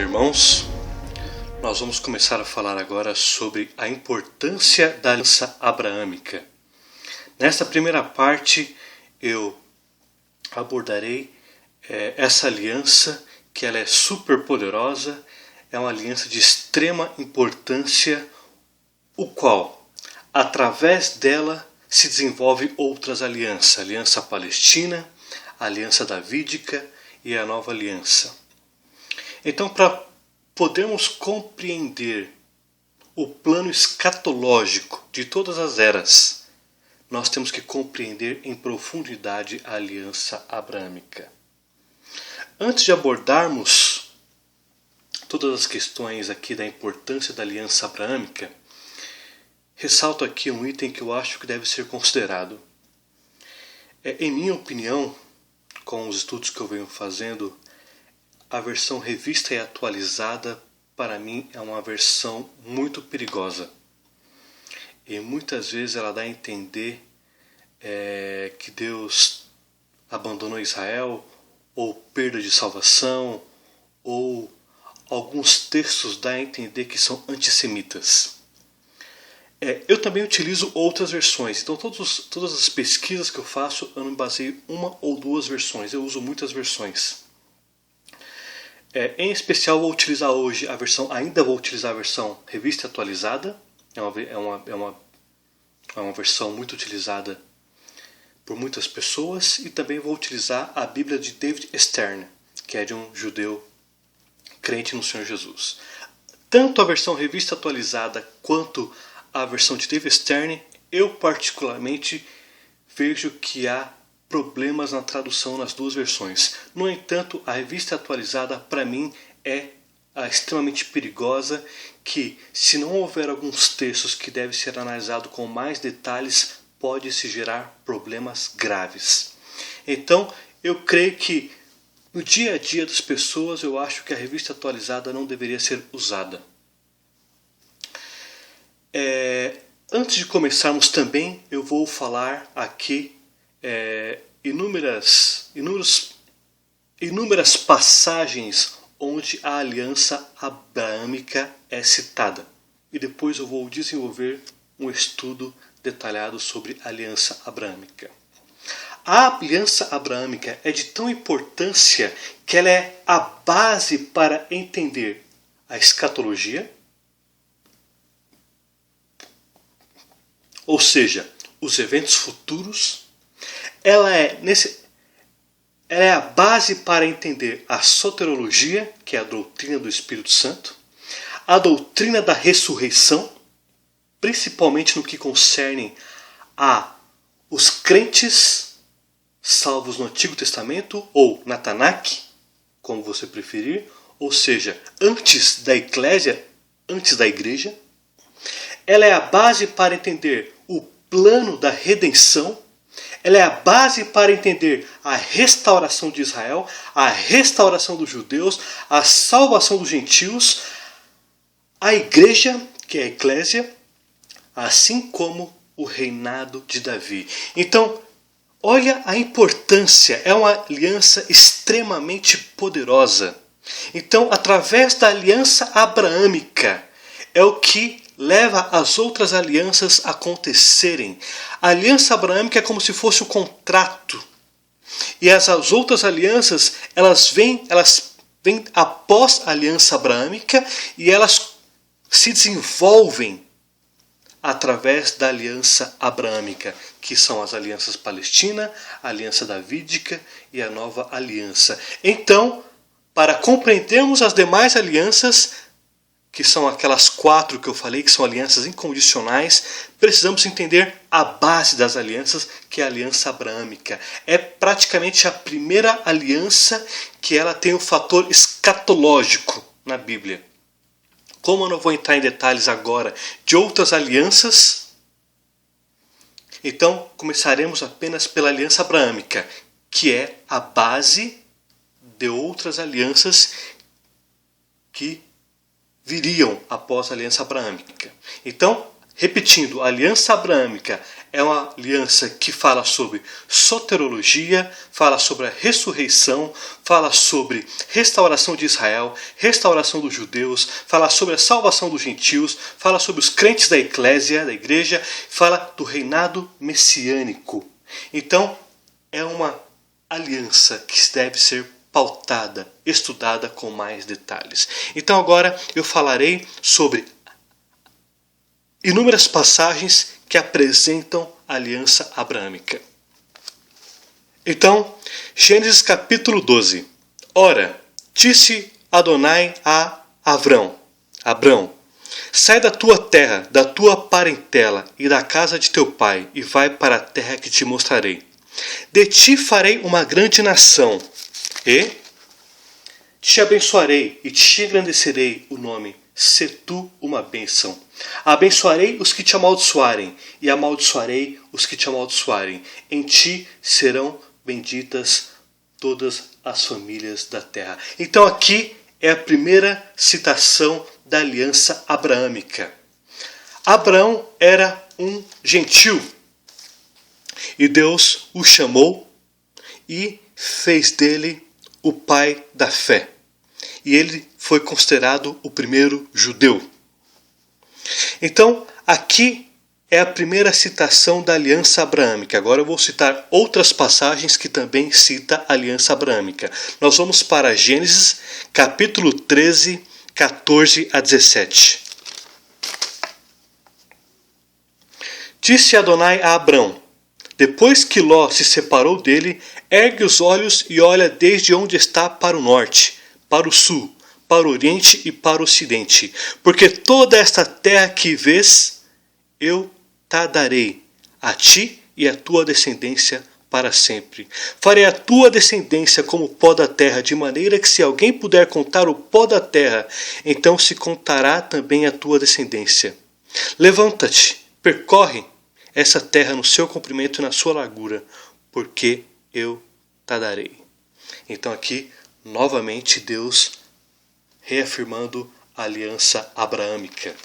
irmãos, nós vamos começar a falar agora sobre a importância da aliança abraâmica. Nesta primeira parte eu abordarei essa aliança, que ela é super poderosa, é uma aliança de extrema importância, o qual, através dela, se desenvolve outras alianças, a aliança palestina, a aliança davídica e a nova aliança. Então, para podermos compreender o plano escatológico de todas as eras, nós temos que compreender em profundidade a aliança abraâmica. Antes de abordarmos todas as questões aqui da importância da aliança abraâmica, ressalto aqui um item que eu acho que deve ser considerado. Em minha opinião, com os estudos que eu venho fazendo, a versão revista e atualizada, para mim, é uma versão muito perigosa. E muitas vezes ela dá a entender que Deus abandonou Israel, ou perda de salvação, ou alguns textos dá a entender que são antissemitas. Eu também utilizo outras versões, então todas as pesquisas que eu faço, eu não baseio uma ou duas versões, eu uso muitas versões. Em especial vou utilizar hoje ainda vou utilizar a versão revista atualizada, é uma versão muito utilizada por muitas pessoas, e também vou utilizar a Bíblia de David Stern, que é de um judeu crente no Senhor Jesus. Tanto a versão revista atualizada quanto a versão de David Stern, eu particularmente vejo que há problemas na tradução nas duas versões. No entanto, a revista atualizada, para mim, é extremamente perigosa, que se não houver alguns textos que devem ser analisados com mais detalhes, pode se gerar problemas graves. Então, eu creio que no dia a dia das pessoas, eu acho que a revista atualizada não deveria ser usada. Antes de começarmos também, eu vou falar aqui inúmeras passagens onde a aliança abraâmica é citada. E depois eu vou desenvolver um estudo detalhado sobre a aliança abraâmica. A aliança abraâmica é de tão importância que ela é a base para entender a escatologia, ou seja, os eventos futuros. Ela é a base para entender a soteriologia, que é a doutrina do Espírito Santo, a doutrina da ressurreição, principalmente no que concerne a os crentes salvos no Antigo Testamento, ou na Tanakh, como você preferir, ou seja, antes da eclésia, antes da igreja. Ela é a base para entender o plano da redenção. Ela é a base para entender a restauração de Israel, a restauração dos judeus, a salvação dos gentios, a igreja, que é a eclésia, assim como o reinado de Davi. Então, olha a importância, é uma aliança extremamente poderosa. Então, através da aliança abraâmica, é o que leva as outras alianças a acontecerem. A aliança abraâmica é como se fosse um contrato. E as outras alianças, elas vêm após a aliança abraâmica, e elas se desenvolvem através da aliança abraâmica, que são as alianças palestina, a aliança davídica e a nova aliança. Então, para compreendermos as demais alianças, que são aquelas 4 que eu falei, que são alianças incondicionais, precisamos entender a base das alianças, que é a aliança abraâmica. É praticamente a primeira aliança que ela tem o fator escatológico na Bíblia. Como eu não vou entrar em detalhes agora de outras alianças, então começaremos apenas pela aliança abraâmica, que é a base de outras alianças que viriam após a aliança abraâmica. Então, repetindo, a aliança abraâmica é uma aliança que fala sobre soterologia, fala sobre a ressurreição, fala sobre restauração de Israel, restauração dos judeus, fala sobre a salvação dos gentios, fala sobre os crentes da eclésia, da igreja, fala do reinado messiânico. Então, é uma aliança que deve ser pautada, estudada com mais detalhes. Então agora eu falarei sobre inúmeras passagens que apresentam a aliança abraâmica. Então, Gênesis capítulo 12. Ora, disse Adonai a Abrão, sai da tua terra, da tua parentela e da casa de teu pai, e vai para a terra que te mostrarei. De ti farei uma grande nação, e te abençoarei e te engrandecerei o nome. Se tu uma bênção. Abençoarei os que te amaldiçoarem, e amaldiçoarei os que te amaldiçoarem. Em ti serão benditas todas as famílias da terra. Então aqui é a primeira citação da aliança abraâmica. Abraão era um gentil, e Deus o chamou e fez dele o pai da fé. E ele foi considerado o primeiro judeu. Então, aqui é a primeira citação da aliança abraâmica. Agora eu vou citar outras passagens que também cita a aliança abraâmica. Nós vamos para Gênesis, capítulo 13, 14 a 17. Disse Adonai a Abrão: depois que Ló se separou dele, ergue os olhos e olha desde onde está para o norte, para o sul, para o oriente e para o ocidente. Porque toda esta terra que vês, eu te darei, a ti e à tua descendência para sempre. Farei a tua descendência como o pó da terra, de maneira que se alguém puder contar o pó da terra, então se contará também a tua descendência. Levanta-te, percorre essa terra no seu comprimento e na sua largura, porque eu te darei. Então aqui, novamente, Deus reafirmando a aliança abraâmica.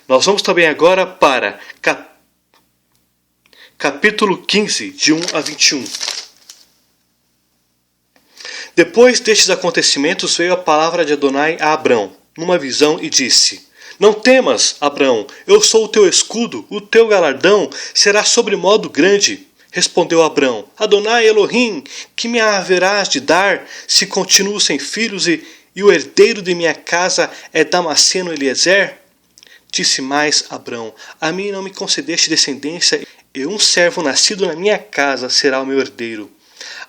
Nós vamos também agora para capítulo 15, de 1 a 21. Depois destes acontecimentos veio a palavra de Adonai a Abrão, numa visão, e disse: não temas, Abrão, eu sou o teu escudo, o teu galardão será sobremodo grande. Respondeu Abrão: Adonai Elohim, que me haverás de dar, se continuo sem filhos e o herdeiro de minha casa é Damasceno Eliezer? Disse mais Abrão: a mim não me concedeste descendência, e um servo nascido na minha casa será o meu herdeiro.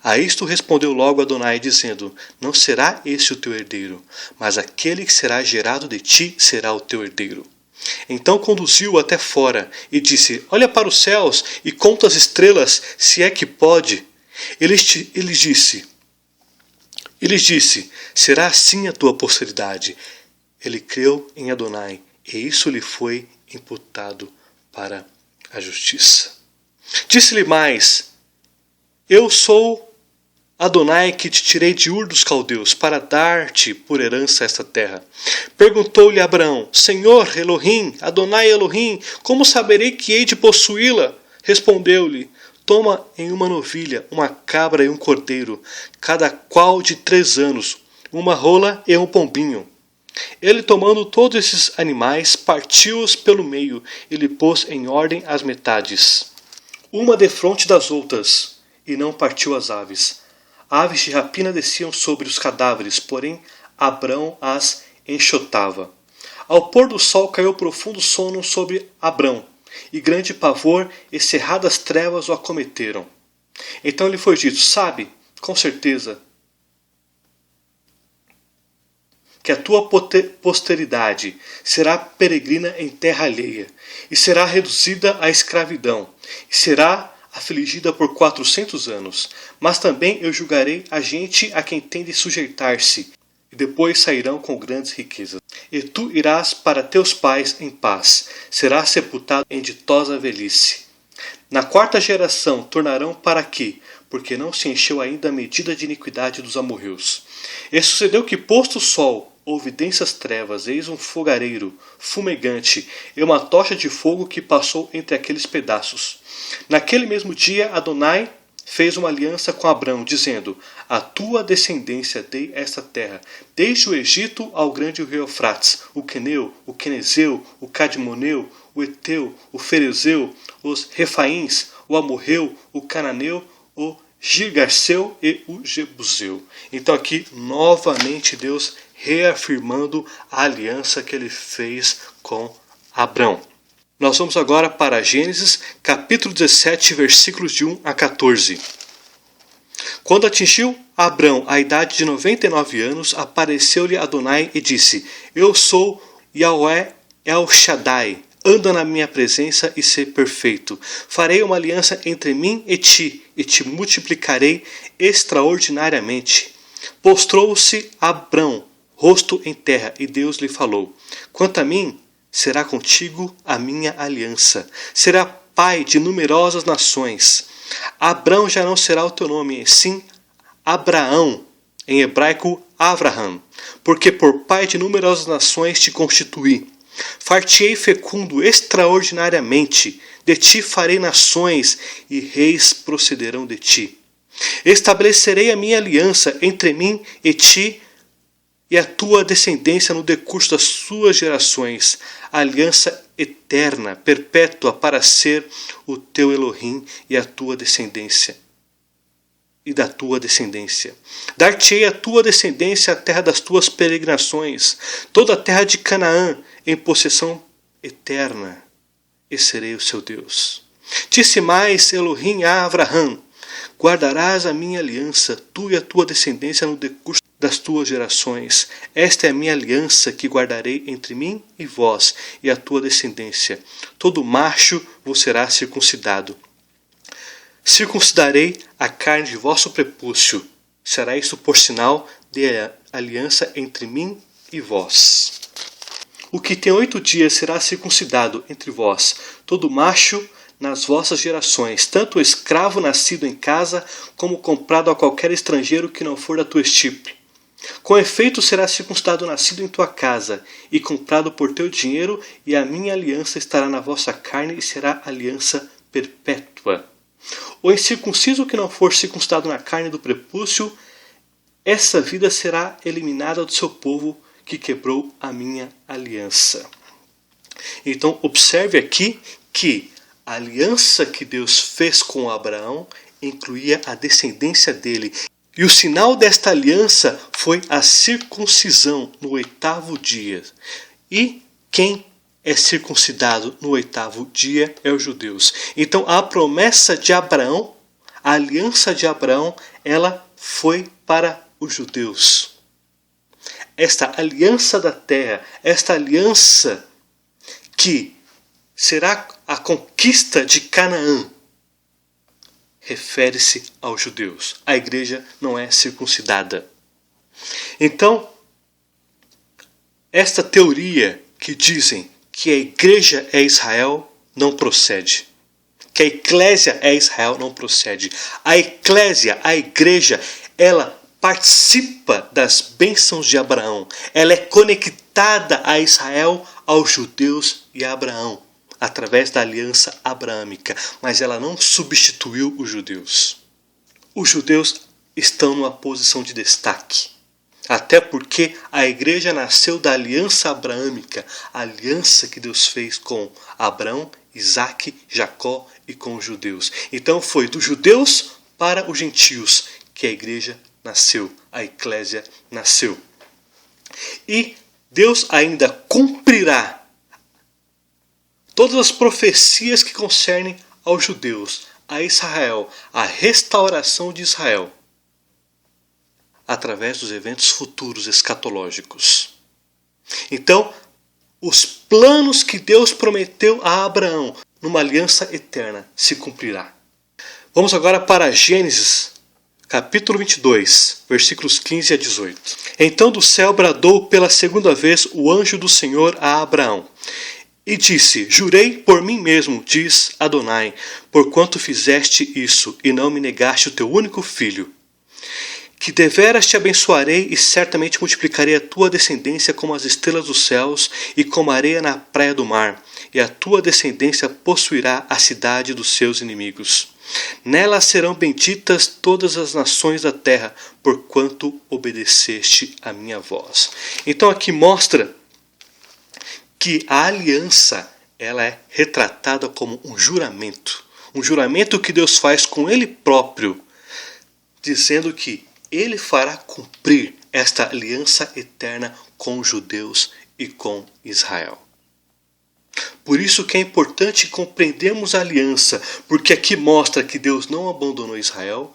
A isto respondeu logo Adonai, dizendo: não será esse o teu herdeiro, mas aquele que será gerado de ti será o teu herdeiro. Então conduziu-o até fora e disse: olha para os céus e conta as estrelas, se é que pode. Ele disse: será assim a tua posteridade. Ele creu em Adonai, e isso lhe foi imputado para a justiça. Disse-lhe mais: eu sou Adonai, que te tirei de Ur dos Caldeus, para dar-te por herança esta terra. Perguntou-lhe Abraão: Senhor Elohim, Adonai Elohim, como saberei que hei de possuí-la? Respondeu-lhe: toma em uma novilha, uma cabra e um cordeiro, cada qual de 3 anos, uma rola e um pombinho. Ele, tomando todos esses animais, partiu-os pelo meio e lhe pôs em ordem as metades, uma defronte das outras, e não partiu as aves. Aves de rapina desciam sobre os cadáveres, porém Abrão as enxotava. Ao pôr do sol caiu profundo sono sobre Abrão, e grande pavor e cerradas trevas o acometeram. Então lhe foi dito: sabe, com certeza, que a tua posteridade será peregrina em terra alheia, e será reduzida à escravidão, e será afligida por 400 anos. Mas também eu julgarei a gente a quem tem de sujeitar-se, e depois sairão com grandes riquezas. E tu irás para teus pais em paz, serás sepultado em ditosa velhice. Na 4ª geração tornarão para aqui, porque não se encheu ainda a medida de iniquidade dos amorreus. E sucedeu que, posto o sol, houve densas trevas, eis um fogareiro fumegante e uma tocha de fogo que passou entre aqueles pedaços. Naquele mesmo dia, Adonai fez uma aliança com Abrão, dizendo: a tua descendência dei esta terra, desde o Egito ao grande rio Eufrates, o Queneu, o Quenezeu, o Cadmoneu, o Eteu, o Ferezeu, os Refaíns, o Amorreu, o Cananeu, o Girgarseu e o Jebuseu. Então aqui, novamente, Deus reafirmando a aliança que ele fez com Abrão. Nós vamos agora para Gênesis, capítulo 17, versículos de 1 a 14. Quando atingiu Abrão a idade de 99 anos, apareceu-lhe Adonai e disse: eu sou Yahweh El Shaddai, anda na minha presença e sê perfeito. Farei uma aliança entre mim e te multiplicarei extraordinariamente. Postrou-se Abrão, rosto em terra, e Deus lhe falou: quanto a mim, será contigo a minha aliança. Será pai de numerosas nações. Abrão já não será o teu nome, sim Abraão, em hebraico Avraham, porque por pai de numerosas nações te constituí. Far-te-ei fecundo extraordinariamente, de ti farei nações, e reis procederão de ti. Estabelecerei a minha aliança entre mim e ti, e a tua descendência no decurso das suas gerações, aliança eterna, perpétua, para ser o teu Elohim e a tua descendência. E da tua descendência. Dar-te-ei a tua descendência a terra das tuas peregrinações, toda a terra de Canaã, em possessão eterna, e serei o seu Deus. Disse mais Elohim a Avraham: guardarás a minha aliança, tu e a tua descendência no decurso das tuas gerações. Esta é a minha aliança que guardarei entre mim e vós e a tua descendência. Todo macho vos será circuncidado. Circuncidarei a carne de vosso prepúcio. Será isso por sinal de aliança entre mim e vós. O que tem 8 dias será circuncidado entre vós, todo macho nas vossas gerações, tanto o escravo nascido em casa, como comprado a qualquer estrangeiro que não for da tua estirpe. Com efeito será circuncidado o nascido em tua casa, e comprado por teu dinheiro, e a minha aliança estará na vossa carne, e será aliança perpétua. O incircunciso que não for circuncidado na carne do prepúcio, essa vida será eliminada do seu povo, que quebrou a minha aliança. Então observe aqui que a aliança que Deus fez com Abraão incluía a descendência dele. E o sinal desta aliança foi a circuncisão no 8º dia. E quem é circuncidado no 8º dia é os judeus. Então a promessa de Abraão, a aliança de Abraão, ela foi para os judeus. Esta aliança da terra, esta aliança que será a conquista de Canaã, refere-se aos judeus. A igreja não é circuncidada. Então, esta teoria que dizem que a igreja é Israel não procede. Que a eclésia é Israel não procede. A eclésia, a igreja, ela participa das bênçãos de Abraão. Ela é conectada a Israel, aos judeus e a Abraão, através da aliança abraâmica, mas ela não substituiu os judeus. Os judeus estão numa posição de destaque, até porque a igreja nasceu da aliança abraâmica, a aliança que Deus fez com Abraão, Isaque, Jacó e com os judeus. Então foi dos judeus para os gentios que a igreja nasceu, a eclésia nasceu. E Deus ainda cumprirá todas as profecias que concernem aos judeus, a Israel, a restauração de Israel, através dos eventos futuros escatológicos. Então, os planos que Deus prometeu a Abraão numa aliança eterna se cumprirá. Vamos agora para Gênesis, capítulo 22, versículos 15 a 18. Então do céu bradou pela segunda vez o anjo do Senhor a Abraão. E disse: jurei por mim mesmo, diz Adonai, porquanto fizeste isso, e não me negaste o teu único filho, que deveras te abençoarei e certamente multiplicarei a tua descendência como as estrelas dos céus e como a areia na praia do mar, e a tua descendência possuirá a cidade dos seus inimigos. Nela serão benditas todas as nações da terra, porquanto obedeceste a minha voz. Então aqui mostra que a aliança ela é retratada como um juramento que Deus faz com Ele próprio, dizendo que Ele fará cumprir esta aliança eterna com os judeus e com Israel. Por isso que é importante compreendermos a aliança, porque aqui mostra que Deus não abandonou Israel,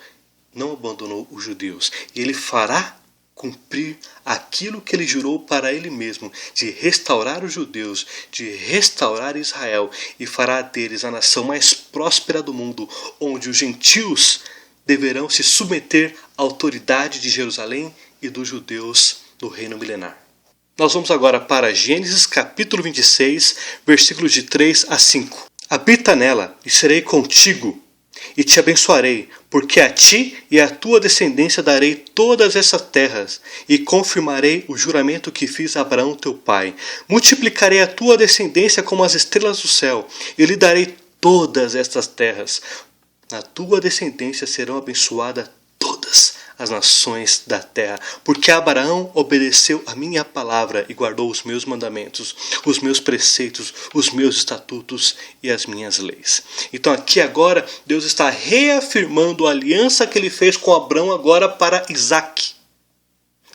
não abandonou os judeus. E Ele fará cumprir aquilo que Ele jurou para Ele mesmo, de restaurar os judeus, de restaurar Israel, e fará deles a nação mais próspera do mundo, onde os gentios deverão se submeter à autoridade de Jerusalém e dos judeus do reino milenar. Nós vamos agora para Gênesis capítulo 26, versículos de 3 a 5. Habita nela e serei contigo e te abençoarei, porque a ti e à tua descendência darei todas essas terras e confirmarei o juramento que fiz a Abraão teu pai. Multiplicarei a tua descendência como as estrelas do céu e lhe darei todas estas terras. Na tua descendência serão abençoadas todas as nações da terra, porque Abraão obedeceu a minha palavra e guardou os meus mandamentos, os meus preceitos, os meus estatutos e as minhas leis. Então aqui agora Deus está reafirmando a aliança que Ele fez com Abraão agora para Isaque,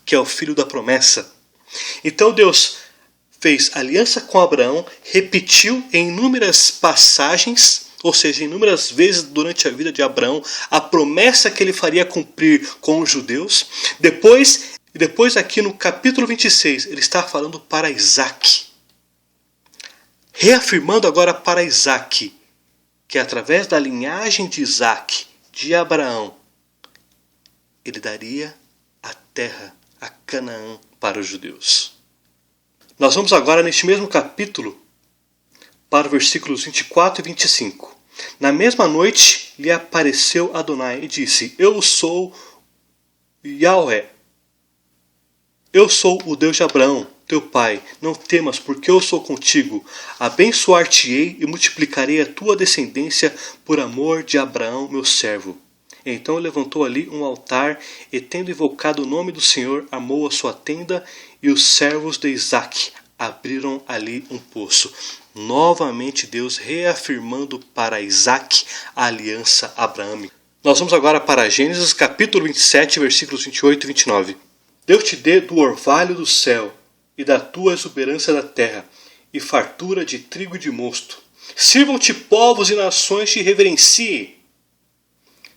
que é o filho da promessa. Então Deus fez aliança com Abraão, repetiu em inúmeras passagens, ou seja, inúmeras vezes durante a vida de Abraão, a promessa que ele faria cumprir com os judeus. Depois aqui no capítulo 26, ele está falando para Isaque. Reafirmando agora para Isaque, que através da linhagem de Isaque, de Abraão, ele daria a terra, a Canaã, para os judeus. Nós vamos agora neste mesmo capítulo para os versículos 24 e 25. Na mesma noite lhe apareceu Adonai e disse: Eu sou Yahweh, eu sou o Deus de Abraão, teu pai. Não temas, porque eu sou contigo. Abençoar-te-ei e multiplicarei a tua descendência por amor de Abraão, meu servo. Então levantou ali um altar e, tendo invocado o nome do Senhor, armou a sua tenda, e os servos de Isaque abriram ali um poço. Novamente Deus reafirmando para Isaque a aliança abraâmica. Nós vamos agora para Gênesis capítulo 27, versículos 28 e 29. Deus te dê do orvalho do céu e da tua exuberância da terra, e fartura de trigo e de mosto. Sirvam-te povos e nações te reverenciem.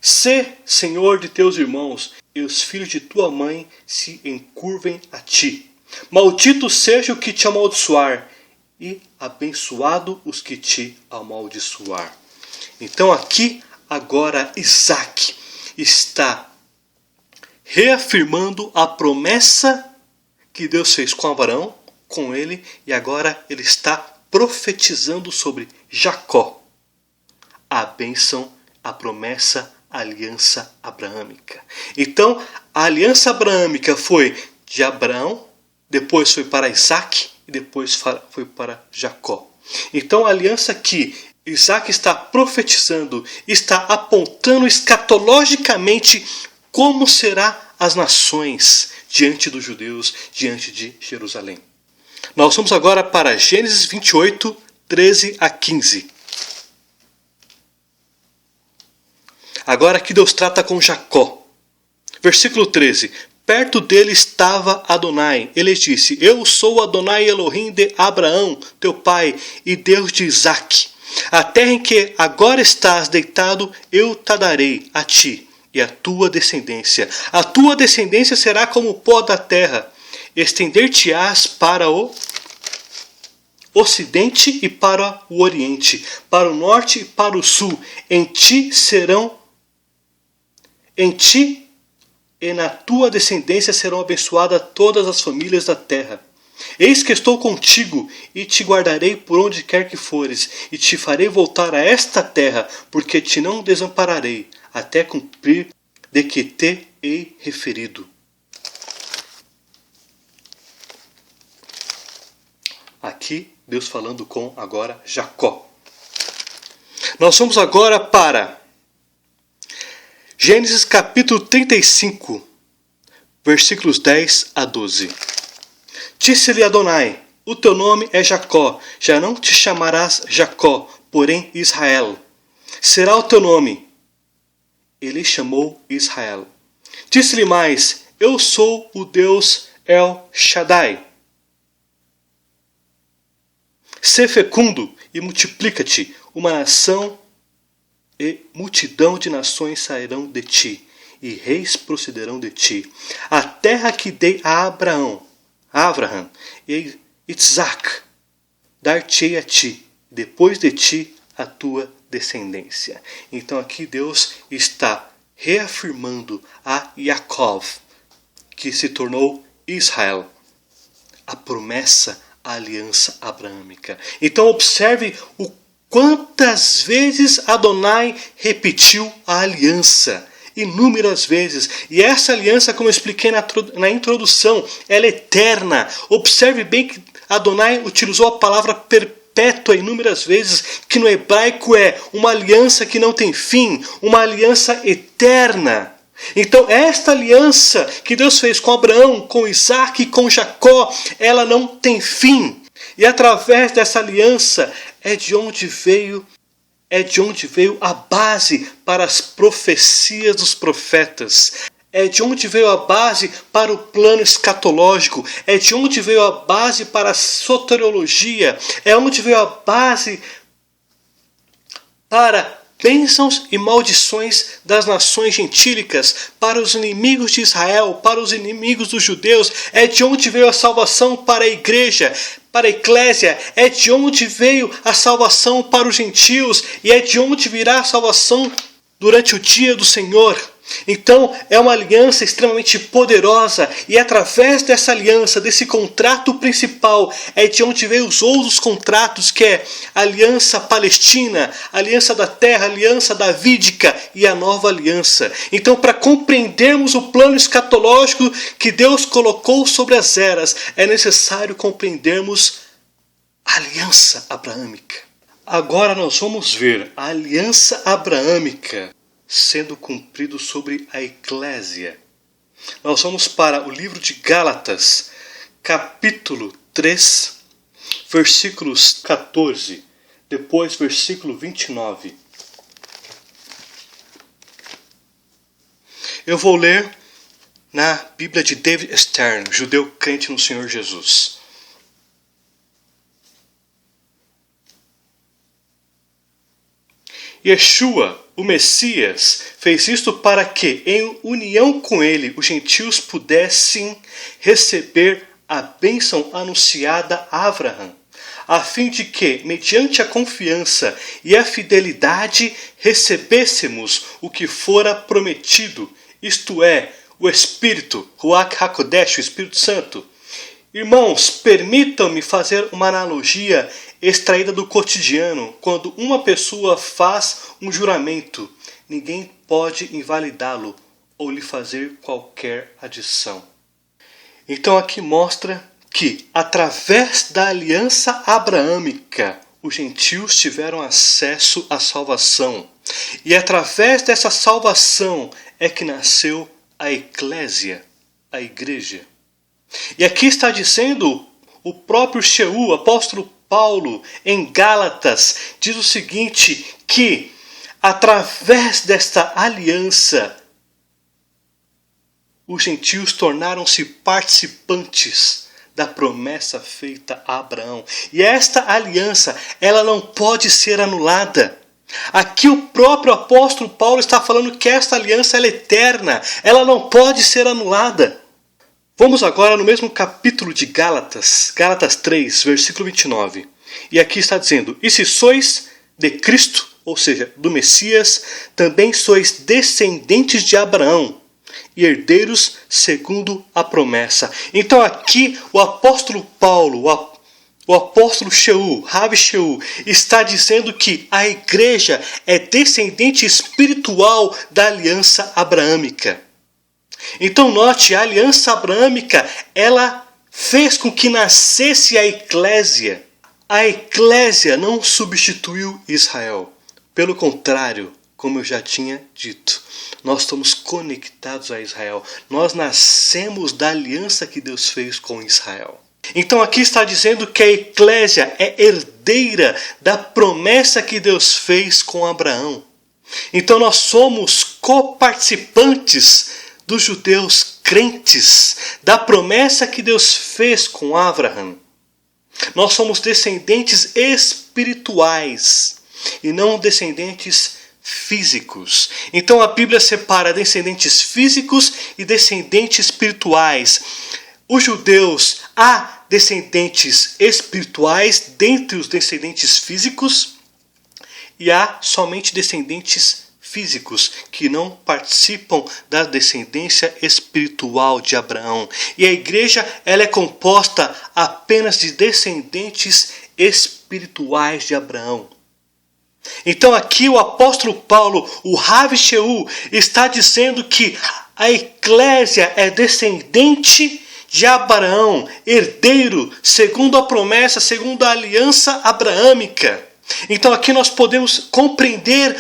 Sê senhor de teus irmãos, e os filhos de tua mãe se encurvem a ti. Maldito seja o que te amaldiçoar, e abençoado os que te amaldiçoar. Então aqui agora Isaque está reafirmando a promessa que Deus fez com Abraão, com ele, e agora ele está profetizando sobre Jacó, a bênção, a promessa, a aliança abraâmica. Então a aliança abraâmica foi de Abraão, depois foi para Isaque e depois foi para Jacó. Então a aliança que Isaque está profetizando, está apontando escatologicamente como serão as nações diante dos judeus, diante de Jerusalém. Nós vamos agora para Gênesis 28, 13 a 15. Agora que Deus trata com Jacó. Versículo 13. Perto dele estava Adonai. Ele disse: Eu sou Adonai Elohim de Abraão, teu pai, e Deus de Isaque. A terra em que agora estás deitado, eu te darei a ti e a tua descendência. A tua descendência será como o pó da terra. Estender-te-ás para o ocidente e para o oriente, para o norte e para o sul. Em ti e na tua descendência serão abençoadas todas as famílias da terra. Eis que estou contigo, e te guardarei por onde quer que fores, e te farei voltar a esta terra, porque te não desampararei, até cumprir de que te e referido. Aqui, Deus falando com agora Jacó. Nós vamos agora para Gênesis capítulo 35, versículos 10 a 12. Disse-lhe Adonai: o teu nome é Jacó, já não te chamarás Jacó, porém Israel. Será o teu nome. Ele chamou Israel. Disse-lhe mais: eu sou o Deus El Shaddai. Sê fecundo e multiplica-te, uma nação e multidão de nações sairão de ti, e reis procederão de ti. A terra que dei a Abraão e Isaac, dar-te-ei a ti, depois de ti a tua descendência. Então aqui Deus está reafirmando a Jacó, que se tornou Israel, a promessa, a aliança abraâmica. Então observe o quantas vezes Adonai repetiu a aliança. Inúmeras vezes. E essa aliança, como eu expliquei na introdução, ela é eterna. Observe bem que Adonai utilizou a palavra perpétua inúmeras vezes, que no hebraico é uma aliança que não tem fim, uma aliança eterna. Então esta aliança que Deus fez com Abraão, com Isaac e com Jacó, ela não tem fim. E através dessa aliança é de onde veio a base para as profecias dos profetas. É de onde veio a base para o plano escatológico. É de onde veio a base para a soteriologia. É onde veio a base para bênçãos e maldições das nações gentílicas, para os inimigos de Israel, para os inimigos dos judeus. É de onde veio a salvação para a igreja, para a eclésia. É de onde veio a salvação para os gentios, e é de onde virá a salvação durante o dia do Senhor. Então é uma aliança extremamente poderosa, e através dessa aliança, desse contrato principal, é de onde veio os outros contratos, que é a aliança palestina, a aliança da terra, a aliança davídica e a nova aliança. Então, para compreendermos o plano escatológico que Deus colocou sobre as eras, é necessário compreendermos a aliança abraâmica. Agora nós vamos ver a aliança abraâmica sendo cumprido sobre a eclésia. Nós vamos para o livro de Gálatas, capítulo 3, versículos 14, depois versículo 29. Eu vou ler na Bíblia de David Stern, judeu crente no Senhor Jesus. Yeshua, o Messias, fez isto para que, em união com ele, os gentios pudessem receber a bênção anunciada a Abraão, a fim de que, mediante a confiança e a fidelidade, recebêssemos o que fora prometido, isto é, o Espírito, Ruach HaKodesh, o Espírito Santo. Irmãos, permitam-me fazer uma analogia extraída do cotidiano. Quando uma pessoa faz um juramento, ninguém pode invalidá-lo ou lhe fazer qualquer adição. Então aqui mostra que, através da aliança abraâmica, os gentios tiveram acesso à salvação. E através dessa salvação é que nasceu a eclésia, a igreja. E aqui está dizendo o próprio Sheu, o apóstolo Paulo, em Gálatas, diz o seguinte, que através desta aliança, os gentios tornaram-se participantes da promessa feita a Abraão. E esta aliança, ela não pode ser anulada. Aqui o próprio apóstolo Paulo está falando que esta aliança ela é eterna, ela não pode ser anulada. Vamos agora no mesmo capítulo de Gálatas, Gálatas 3, versículo 29. E aqui está dizendo, e se sois de Cristo, ou seja, do Messias, também sois descendentes de Abraão, e herdeiros segundo a promessa. Então aqui o apóstolo Paulo, o apóstolo Sheu, Rav Sheu, está dizendo que a igreja é descendente espiritual da aliança abraâmica. Então note, a aliança abraâmica, ela fez com que nascesse a eclésia. A eclésia não substituiu Israel. Pelo contrário, como eu já tinha dito, nós estamos conectados a Israel. Nós nascemos da aliança que Deus fez com Israel. Então aqui está dizendo que a eclésia é herdeira da promessa que Deus fez com Abraão. Então nós somos coparticipantes dos judeus crentes, da promessa que Deus fez com Abraão. Nós somos descendentes espirituais e não descendentes físicos. Então a Bíblia separa descendentes físicos e descendentes espirituais. Os judeus, há descendentes espirituais dentre os descendentes físicos e há somente descendentes físicos que não participam da descendência espiritual de Abraão. E a igreja, ela é composta apenas de descendentes espirituais de Abraão. Então aqui o apóstolo Paulo, o Rav Shaul, está dizendo que a eclésia é descendente de Abraão, herdeiro, segundo a promessa, segundo a aliança abraâmica. Então aqui nós podemos compreender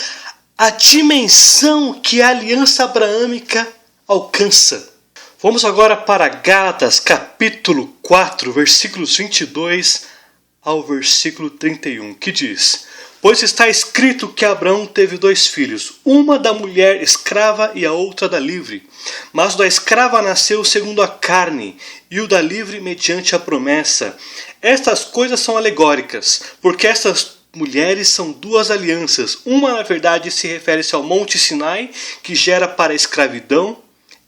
a dimensão que a aliança abraâmica alcança. Vamos agora para Gálatas, capítulo 4, versículos 22 ao versículo 31, que diz: Pois está escrito que Abraão teve 2 filhos, uma da mulher escrava e a outra da livre. Mas o da escrava nasceu segundo a carne, e o da livre mediante a promessa. Estas coisas são alegóricas, porque estas mulheres são 2 alianças. Uma, na verdade, se refere-se ao Monte Sinai, que gera para a escravidão.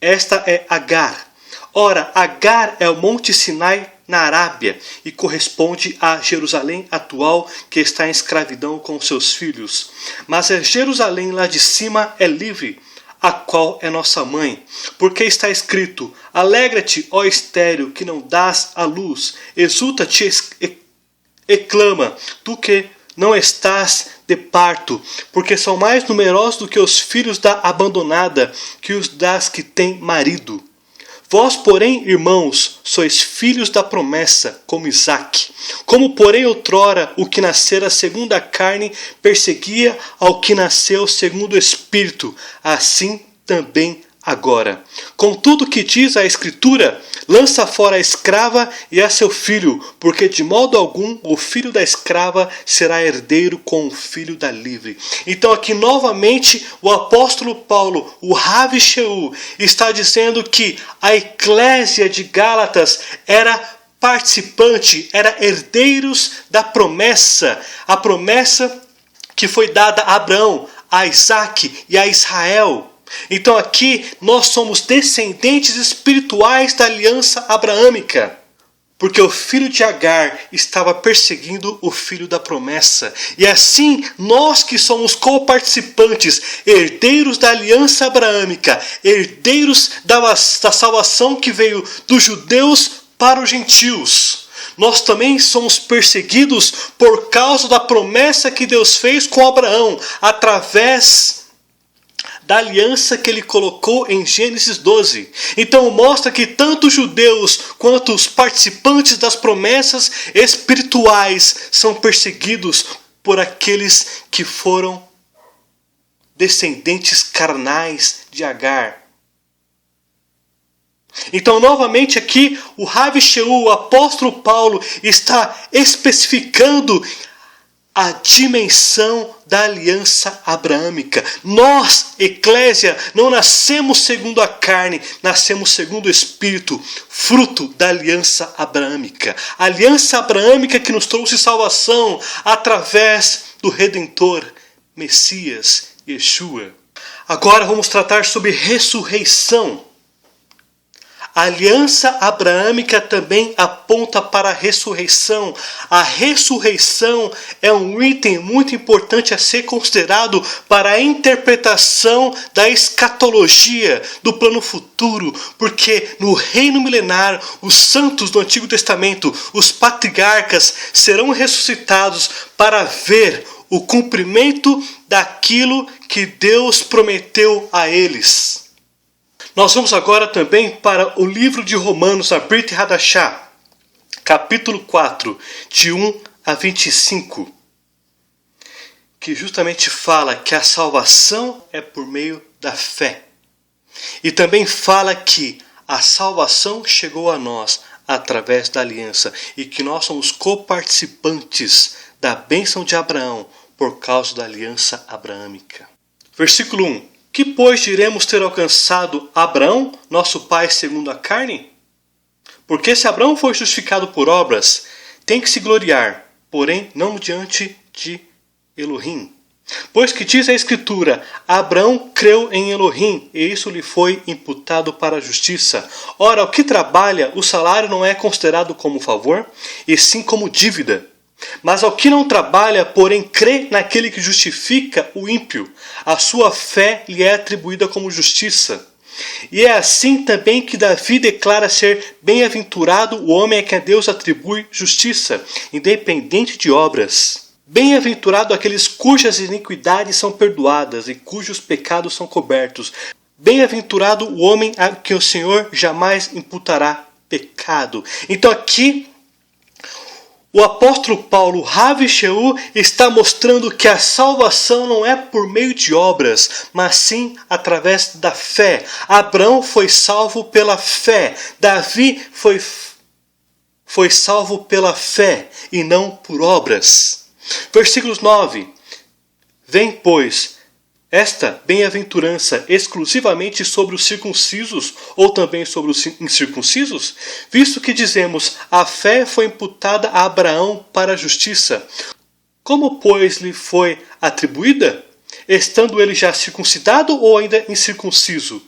Esta é Agar. Ora, Agar é o Monte Sinai na Arábia e corresponde a Jerusalém atual, que está em escravidão com seus filhos. Mas a Jerusalém lá de cima é livre, a qual é nossa mãe. Porque está escrito: Alegra-te, ó estéril, que não dás à luz. Exulta-te e clama, tu que não estás de parto, porque são mais numerosos do que os filhos da abandonada, que os das que têm marido. Vós, porém, irmãos, sois filhos da promessa, como Isaque. Como, porém, outrora o que nascera segundo a carne perseguia ao que nasceu segundo o Espírito, assim também agora. Contudo, que diz a Escritura: lança fora a escrava e a seu filho, porque de modo algum o filho da escrava será herdeiro com o filho da livre. Então aqui novamente o apóstolo Paulo, o Rav Shaul, está dizendo que a eclésia de Gálatas era participante, era herdeiros da promessa, a promessa que foi dada a Abraão, a Isaque e a Israel. Então aqui nós somos descendentes espirituais da aliança abraâmica, porque o filho de Agar estava perseguindo o filho da promessa. E assim nós que somos coparticipantes, herdeiros da aliança abraâmica, herdeiros da salvação que veio dos judeus para os gentios, nós também somos perseguidos por causa da promessa que Deus fez com Abraão, através da aliança que ele colocou em Gênesis 12. Então mostra que tanto os judeus quanto os participantes das promessas espirituais são perseguidos por aqueles que foram descendentes carnais de Agar. Então novamente aqui o Rav Shaul, o apóstolo Paulo, está especificando a dimensão da aliança abraâmica. Nós, eclésia, não nascemos segundo a carne, nascemos segundo o Espírito, fruto da aliança abraâmica. A aliança abraâmica que nos trouxe salvação através do Redentor, Messias, Yeshua. Agora vamos tratar sobre ressurreição. A aliança abraâmica também aponta para a ressurreição. A ressurreição é um item muito importante a ser considerado para a interpretação da escatologia, do plano futuro, porque no reino milenar, os santos do Antigo Testamento, os patriarcas, serão ressuscitados para ver o cumprimento daquilo que Deus prometeu a eles. Nós vamos agora também para o livro de Romanos, a Brit Hadashah, capítulo 4, de 1 a 25, que justamente fala que a salvação é por meio da fé. E também fala que a salvação chegou a nós através da aliança e que nós somos coparticipantes da bênção de Abraão por causa da aliança abraâmica. Versículo 1. Que pois diremos ter alcançado Abraão, nosso pai segundo a carne? Porque se Abraão foi justificado por obras, tem que se gloriar, porém não diante de Elohim. Pois que diz a Escritura, Abraão creu em Elohim, e isso lhe foi imputado para a justiça. Ora, o que trabalha, o salário não é considerado como favor, e sim como dívida. Mas ao que não trabalha, porém crê naquele que justifica o ímpio, a sua fé lhe é atribuída como justiça. E é assim também que Davi declara ser bem-aventurado o homem a quem Deus atribui justiça, independente de obras. Bem-aventurado aqueles cujas iniquidades são perdoadas e cujos pecados são cobertos. Bem-aventurado o homem a quem o Senhor jamais imputará pecado. Então aqui o apóstolo Paulo, Rav Sheu, está mostrando que a salvação não é por meio de obras, mas sim através da fé. Abraão foi salvo pela fé. Davi foi salvo pela fé e não por obras. Versículos 9. Vem, pois, esta bem-aventurança exclusivamente sobre os circuncisos ou também sobre os incircuncisos? Visto que dizemos, a fé foi imputada a Abraão para a justiça. Como, pois, lhe foi atribuída? Estando ele já circuncidado ou ainda incircunciso?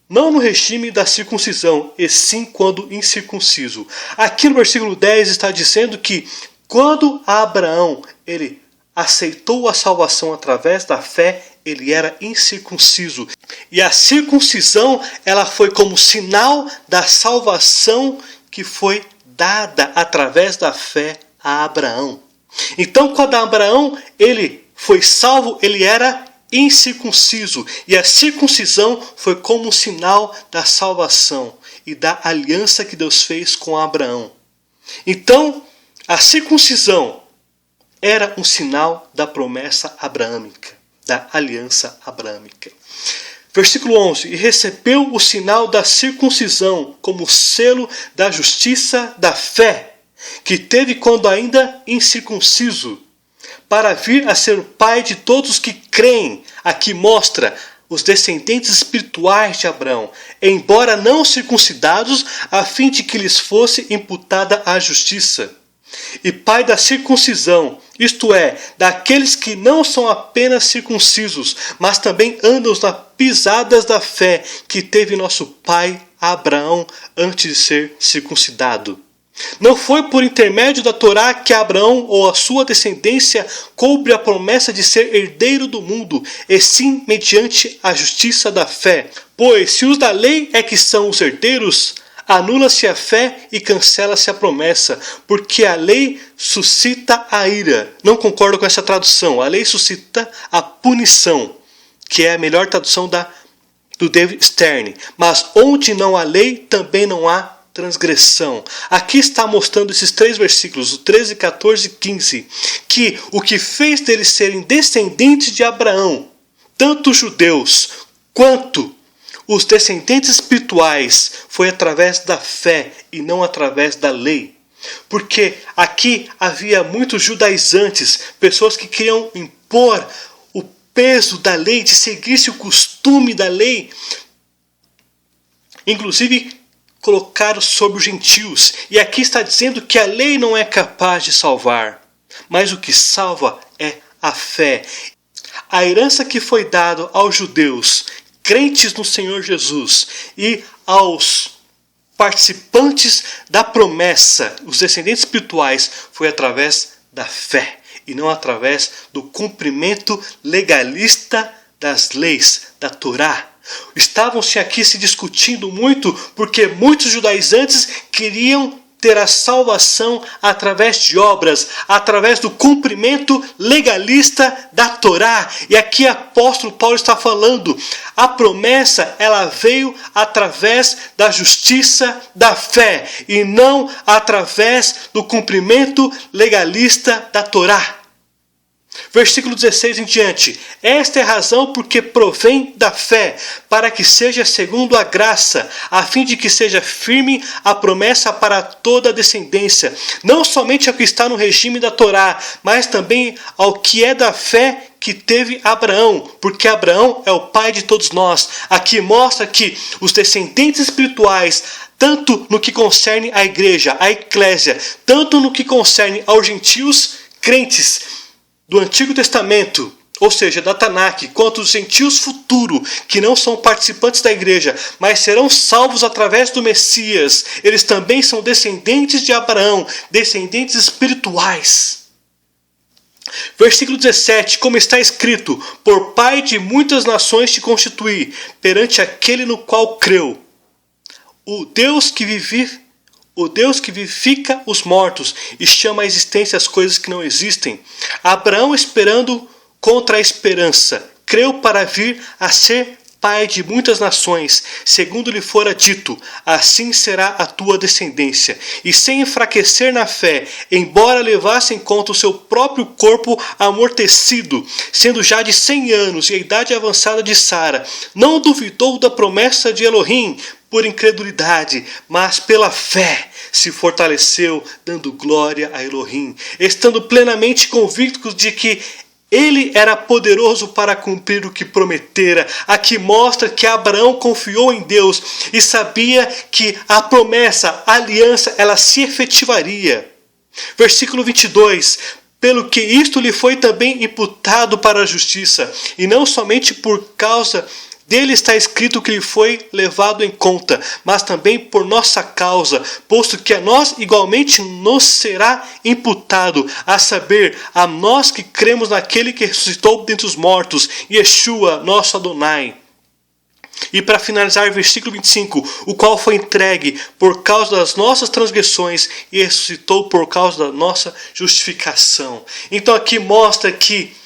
Não no regime da circuncisão, e sim quando incircunciso. Aqui no versículo 10 está dizendo que quando Abraão ele aceitou a salvação através da fé, ele era incircunciso. E a circuncisão ela foi como sinal da salvação que foi dada através da fé a Abraão. Então, quando Abraão ele foi salvo, ele era incircunciso. E a circuncisão foi como sinal da salvação e da aliança que Deus fez com Abraão. Então, a circuncisão era um sinal da promessa abraâmica, da aliança abraâmica. Versículo 11. E recebeu o sinal da circuncisão como selo da justiça da fé, que teve quando ainda incircunciso, para vir a ser o pai de todos os que creem. Aqui mostra os descendentes espirituais de Abraão, embora não circuncidados, a fim de que lhes fosse imputada a justiça. E pai da circuncisão, isto é, daqueles que não são apenas circuncisos, mas também andam nas pisadas da fé que teve nosso pai Abraão antes de ser circuncidado. Não foi por intermédio da Torá que Abraão ou a sua descendência coube a promessa de ser herdeiro do mundo, e sim mediante a justiça da fé. Pois se os da lei é que são os herdeiros, anula-se a fé e cancela-se a promessa, porque a lei suscita a ira. Não concordo com essa tradução. A lei suscita a punição, que é a melhor tradução do David Stern. Mas onde não há lei, também não há transgressão. Aqui está mostrando esses três versículos, o 13, 14 e 15, que o que fez deles serem descendentes de Abraão, tanto os judeus quanto os descendentes espirituais, foi através da fé e não através da lei. Porque aqui havia muitos judaizantes, pessoas que queriam impor o peso da lei, de seguir-se o costume da lei. Inclusive, colocaram sobre os gentios. E aqui está dizendo que a lei não é capaz de salvar, mas o que salva é a fé. A herança que foi dada aos judeus, crentes no Senhor Jesus, e aos participantes da promessa, os descendentes espirituais, foi através da fé e não através do cumprimento legalista das leis, da Torá. Estavam-se aqui se discutindo muito porque muitos judaizantes queriam ter a salvação através de obras, através do cumprimento legalista da Torá. E aqui o apóstolo Paulo está falando, a promessa ela veio através da justiça da fé e não através do cumprimento legalista da Torá. Versículo 16 em diante. Esta é a razão porque provém da fé, para que seja segundo a graça, a fim de que seja firme a promessa para toda a descendência, não somente ao que está no regime da Torá, mas também ao que é da fé que teve Abraão, porque Abraão é o pai de todos nós. Aqui mostra que os descendentes espirituais, tanto no que concerne à igreja, à eclésia, tanto no que concerne aos gentios crentes do Antigo Testamento, ou seja, da Tanakh, quanto os gentios futuros, que não são participantes da igreja, mas serão salvos através do Messias, eles também são descendentes de Abraão, descendentes espirituais. Versículo 17, como está escrito, por pai de muitas nações te constituí, perante aquele no qual creu, o Deus que vivifica os mortos e chama à existência as coisas que não existem. Abraão, esperando contra a esperança, creu para vir a ser pai de muitas nações, segundo lhe fora dito, assim será a tua descendência. E sem enfraquecer na fé, embora levasse em conta o seu próprio corpo amortecido, sendo já de 100 anos e a idade avançada de Sara, não duvidou da promessa de Elohim, por incredulidade, mas pela fé se fortaleceu, dando glória a Elohim, estando plenamente convicto de que ele era poderoso para cumprir o que prometera. Aqui mostra que Abraão confiou em Deus e sabia que a promessa, a aliança, ela se efetivaria. Versículo 22. Pelo que isto lhe foi também imputado para a justiça, e não somente por causa dele está escrito que lhe foi levado em conta, mas também por nossa causa, posto que a nós igualmente nos será imputado, a saber, a nós que cremos naquele que ressuscitou dentre os mortos, Yeshua, nosso Adonai. E para finalizar, versículo 25, o qual foi entregue por causa das nossas transgressões e ressuscitou por causa da nossa justificação. Então aqui mostra que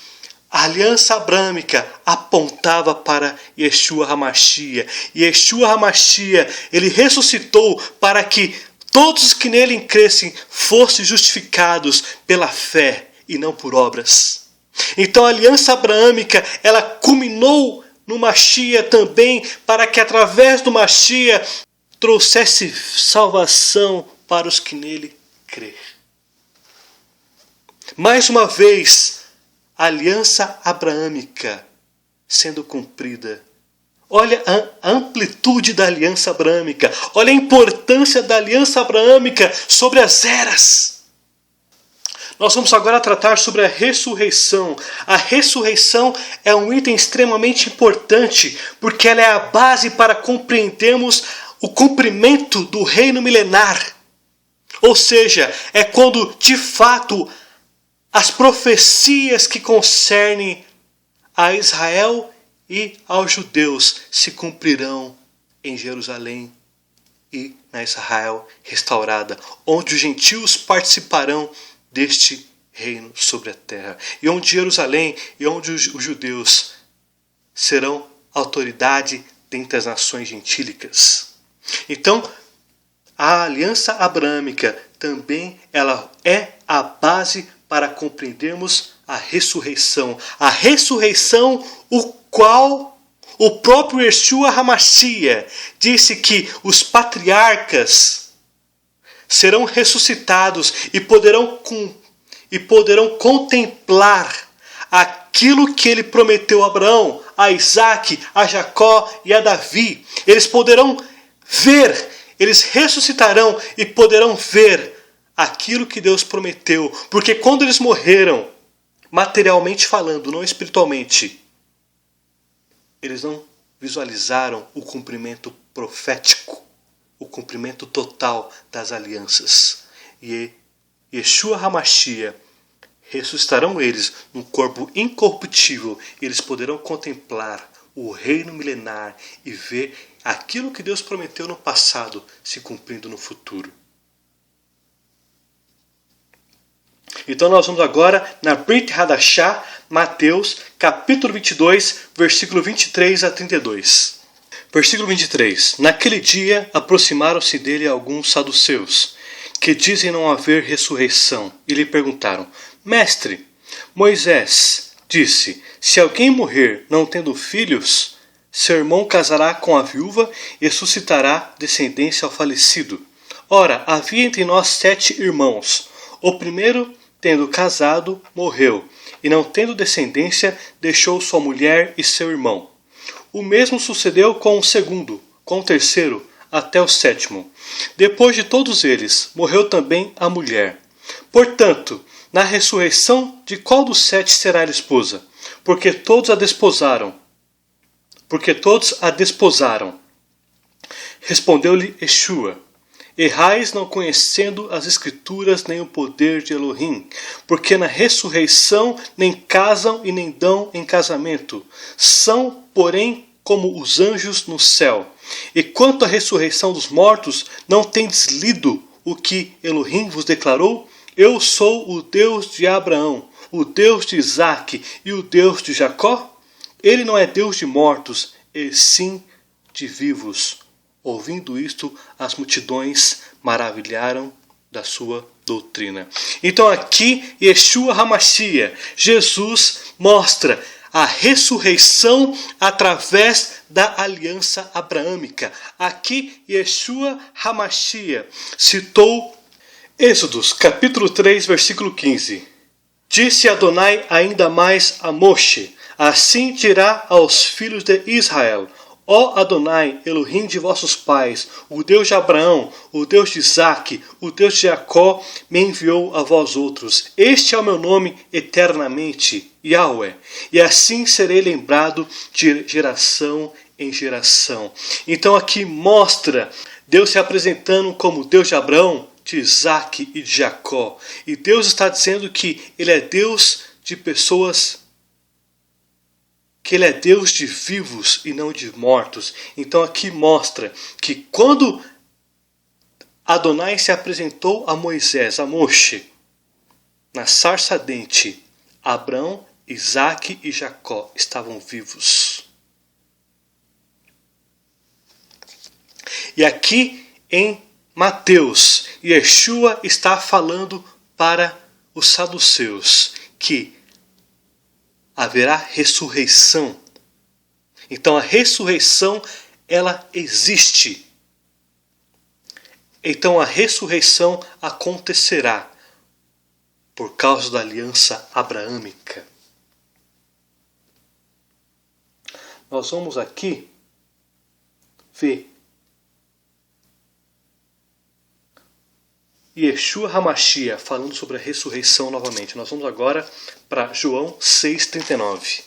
a aliança abrâmica apontava para Yeshua HaMashiach. Yeshua HaMashiach, ele ressuscitou para que todos os que nele crescem fossem justificados pela fé e não por obras. Então a aliança abrâmica, ela culminou no Mashiach também, para que através do Mashiach trouxesse salvação para os que nele crêem. Mais uma vez, a aliança abraâmica sendo cumprida. Olha a amplitude da aliança abraâmica. Olha a importância da aliança abraâmica sobre as eras. Nós vamos agora tratar sobre a ressurreição. A ressurreição é um item extremamente importante, porque ela é a base para compreendermos o cumprimento do reino milenar. Ou seja, é quando de fato as profecias que concernem a Israel e aos judeus se cumprirão em Jerusalém e na Israel restaurada, onde os gentios participarão deste reino sobre a terra, e onde Jerusalém e onde os judeus serão autoridade dentre as nações gentílicas. Então, a aliança abrâmica também ela é a base para compreendermos a ressurreição. A ressurreição, o qual o próprio Yeshua HaMashiach disse que os patriarcas serão ressuscitados e poderão contemplar aquilo que ele prometeu a Abraão, a Isaac, a Jacó e a Davi. Eles poderão ver, eles ressuscitarão e poderão ver aquilo que Deus prometeu, porque quando eles morreram, materialmente falando, não espiritualmente, eles não visualizaram o cumprimento profético, o cumprimento total das alianças. E Yeshua HaMashiach ressuscitarão eles num corpo incorruptível, e eles poderão contemplar o reino milenar e ver aquilo que Deus prometeu no passado se cumprindo no futuro. Então nós vamos agora na Brit Hadashah, Mateus, capítulo 22, versículo 23 a 32. Versículo 23. Naquele dia aproximaram-se dele alguns saduceus, que dizem não haver ressurreição, e lhe perguntaram: Mestre, Moisés disse, se alguém morrer não tendo filhos, seu irmão casará com a viúva e suscitará descendência ao falecido. Ora, havia entre nós 7 irmãos. O primeiro, tendo casado, morreu, e não tendo descendência, deixou sua mulher e seu irmão. O mesmo sucedeu com o segundo, com o terceiro, até o 7º. Depois de todos eles, morreu também a mulher. Portanto, na ressurreição, de qual dos 7 será a esposa? Porque todos a desposaram. Respondeu-lhe Yeshua: Errais não conhecendo as Escrituras nem o poder de Elohim, porque na ressurreição nem casam e nem dão em casamento. São, porém, como os anjos no céu. E quanto à ressurreição dos mortos, não tendes lido o que Elohim vos declarou? Eu sou o Deus de Abraão, o Deus de Isaque e o Deus de Jacó? Ele não é Deus de mortos, e sim de vivos. Ouvindo isto, as multidões maravilharam da sua doutrina. Então aqui, Yeshua HaMashiach, Jesus mostra a ressurreição através da aliança abraâmica. Aqui, Yeshua HaMashiach citou Êxodos, capítulo 3, versículo 15. Disse Adonai ainda mais a Moshe: assim dirá aos filhos de Israel: Ó Adonai, Elohim de vossos pais, o Deus de Abraão, o Deus de Isaque, o Deus de Jacó, me enviou a vós outros. Este é o meu nome eternamente, Yahweh, e assim serei lembrado de geração em geração. Então aqui mostra Deus se apresentando como Deus de Abraão, de Isaque e de Jacó. E Deus está dizendo que Ele é Deus de pessoas, que Ele é Deus de vivos e não de mortos. Então aqui mostra que quando Adonai se apresentou a Moisés, a Moshe, na sarça ardente, Abraão, Isaque e Jacó estavam vivos. E aqui em Mateus, Yeshua está falando para os saduceus que haverá ressurreição. Então a ressurreição, ela existe. Então a ressurreição acontecerá por causa da aliança abraâmica. Nós vamos aqui ver Yeshua HaMashiach falando sobre a ressurreição novamente. Nós vamos agora para João 6,39.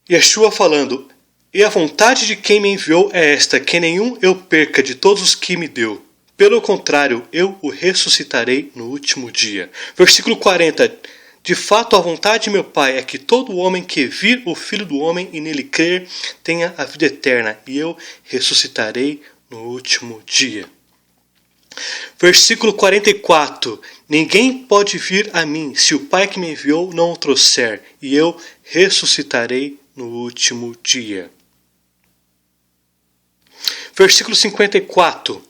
Yeshua falando: E a vontade de quem me enviou é esta, que nenhum eu perca de todos os que me deu. Pelo contrário, eu o ressuscitarei no último dia. Versículo 40. De fato, a vontade de meu Pai é que todo homem que vir o Filho do Homem e nele crer tenha a vida eterna, e eu ressuscitarei no último dia. Versículo 44. Ninguém pode vir a mim se o Pai que me enviou não o trouxer, e eu ressuscitarei no último dia. Versículo 54.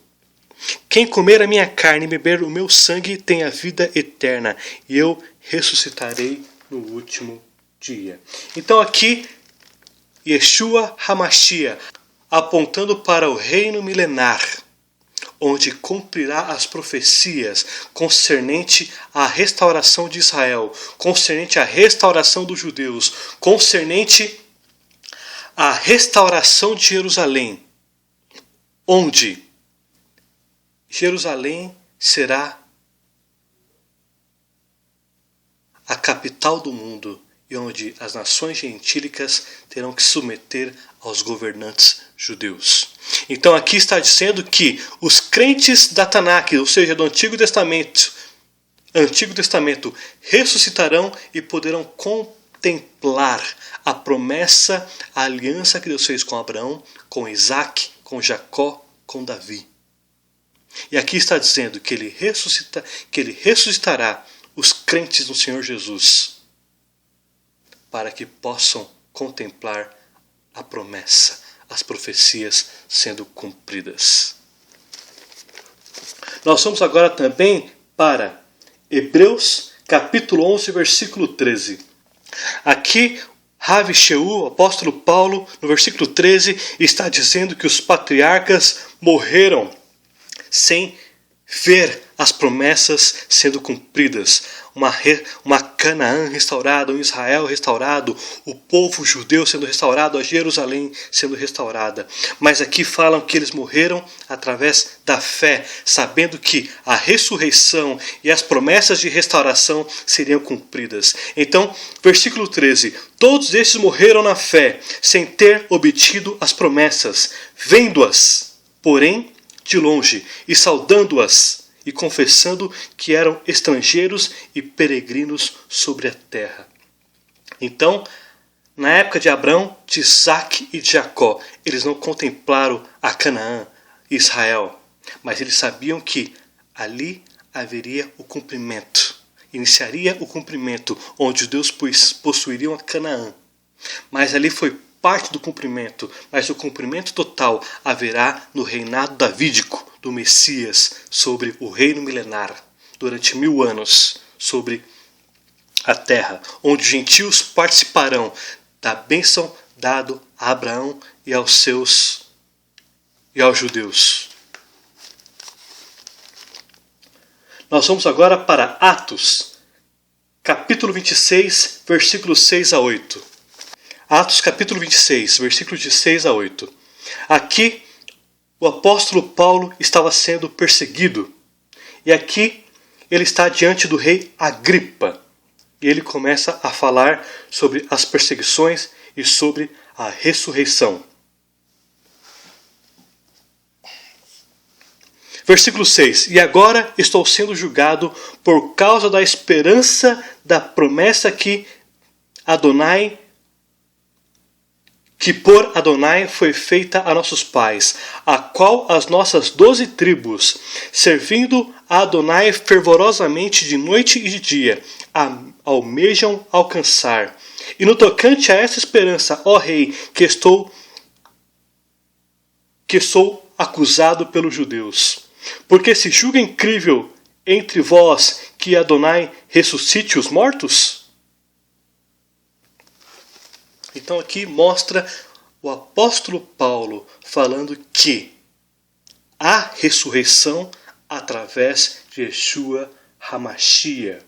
Quem comer a minha carne e beber o meu sangue tem a vida eterna, e eu ressuscitarei no último dia. Então aqui, Yeshua HaMashiach, apontando para o reino milenar, onde cumprirá as profecias concernente à restauração de Israel, concernente à restauração dos judeus, concernente à restauração de Jerusalém, onde Jerusalém será a capital do mundo e onde as nações gentílicas terão que se submeter aos governantes judeus. Então aqui está dizendo que os crentes da Tanakh, ou seja, do Antigo Testamento, ressuscitarão e poderão contemplar a promessa, a aliança que Deus fez com Abraão, com Isaque, com Jacó, com Davi. E aqui está dizendo que ele ressuscitará os crentes no Senhor Jesus, para que possam contemplar a promessa, as profecias sendo cumpridas. Nós vamos agora também para Hebreus capítulo 11, versículo 13. Aqui, Rav Shaul, o apóstolo Paulo, no versículo 13, está dizendo que os patriarcas morreram sem ver as promessas sendo cumpridas. Uma Canaã restaurada, um Israel restaurado, o povo judeu sendo restaurado, a Jerusalém sendo restaurada. Mas aqui falam que eles morreram através da fé, sabendo que a ressurreição e as promessas de restauração seriam cumpridas. Então, versículo 13: todos estes morreram na fé, sem ter obtido as promessas, vendo-as, porém, de longe, e saudando-as, e confessando que eram estrangeiros e peregrinos sobre a terra. Então, na época de Abraão, de Isaque e de Jacó, eles não contemplaram a Canaã, Israel, mas eles sabiam que ali haveria o cumprimento, iniciaria o cumprimento, onde os judeus possuiriam a Canaã. Mas ali foi parte do cumprimento, mas o cumprimento total haverá no reinado davídico do Messias sobre o reino milenar, durante 1000 anos, sobre a terra, onde os gentios participarão da bênção dado a Abraão e aos judeus. Nós vamos agora para Atos, capítulo 26, versículos 6 a 8. Atos capítulo 26, versículos de 6 a 8. Aqui, o apóstolo Paulo estava sendo perseguido. E aqui, ele está diante do rei Agripa. E ele começa a falar sobre as perseguições e sobre a ressurreição. Versículo 6. E agora estou sendo julgado por causa da esperança da promessa que por Adonai foi feita a nossos pais, a qual as nossas 12 tribos, servindo a Adonai fervorosamente de noite e de dia, almejam alcançar. E no tocante a essa esperança, ó rei, que sou acusado pelos judeus. Porque se julga incrível entre vós que Adonai ressuscite os mortos? Então aqui mostra o apóstolo Paulo falando que há ressurreição através de Yeshua HaMashiach.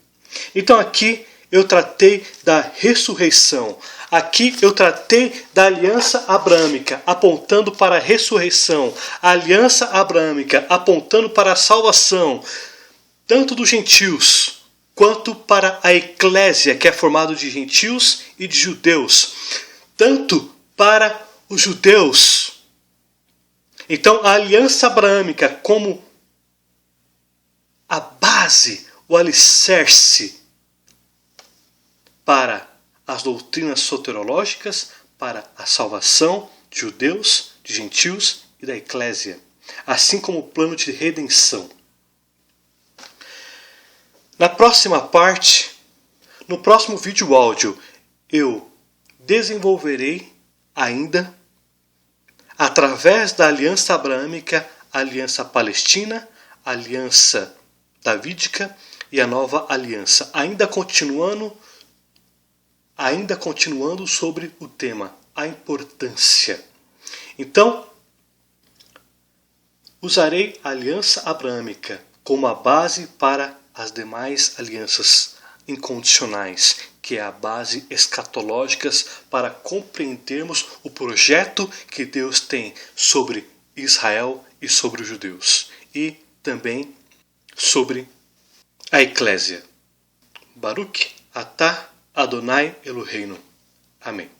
Então aqui eu tratei da ressurreição. Aqui eu tratei da aliança abrâmica, apontando para a ressurreição. A aliança abrâmica, apontando para a salvação, tanto dos gentios, quanto para a eclésia, que é formada de gentios e de judeus. Tanto para os judeus. Então, a aliança abrâmica como a base, o alicerce para as doutrinas soterológicas, para a salvação de judeus, de gentios e da eclésia, assim como o plano de redenção. Na próxima parte, no próximo vídeo áudio, eu desenvolverei ainda, através da aliança abrâmica, a aliança palestina, a aliança davídica e a nova aliança, ainda continuando sobre o tema, a importância. Então, usarei a aliança abrâmica como a base para as demais alianças incondicionais, que é a base escatológicas para compreendermos o projeto que Deus tem sobre Israel e sobre os judeus, e também sobre a eclésia. Baruch atah Adonai Eloheinu. Amém.